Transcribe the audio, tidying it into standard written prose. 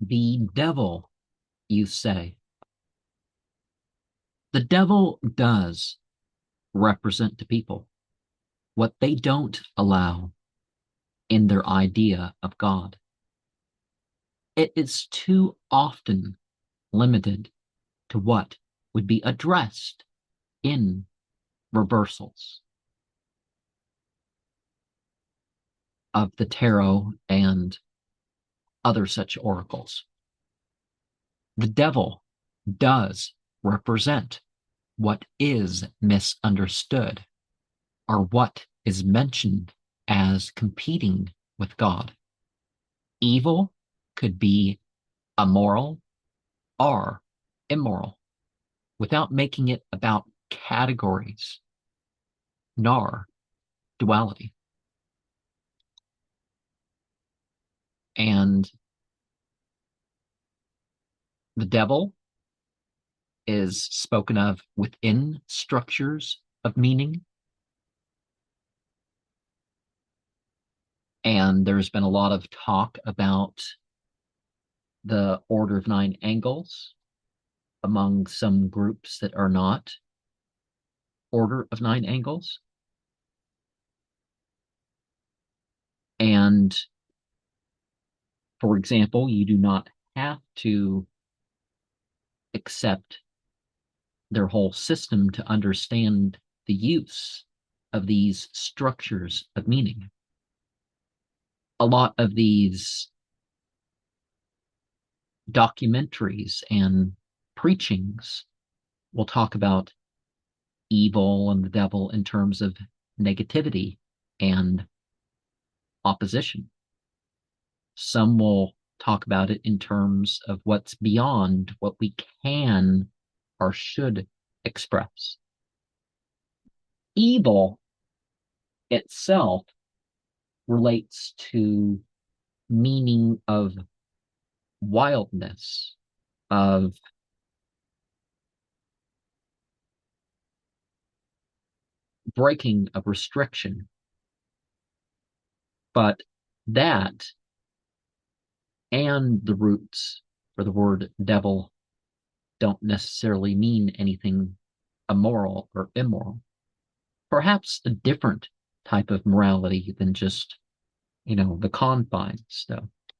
The devil, you say. The devil does represent to people what they don't allow in their idea of God. It is too often limited to what would be addressed in reversals of the tarot and other such oracles. The devil does represent what is misunderstood or what is mentioned as competing with God. Evil could be amoral or immoral without making it about categories nor duality. And the devil is spoken of within structures of meaning. And there's been a lot of talk about the Order of Nine Angles among some groups that are not Order of Nine Angles. And for example, you do not have to accept their whole system to understand the use of these structures of meaning. A lot of these documentaries and preachings will talk about evil and the devil in terms of negativity and opposition. Some will talk about it in terms of what's beyond what we can or should express. Evil itself relates to meaning of wildness, of breaking of restriction. But that and the roots for the word devil don't necessarily mean anything immoral or immoral. Perhaps a different type of morality than just, the confines, though.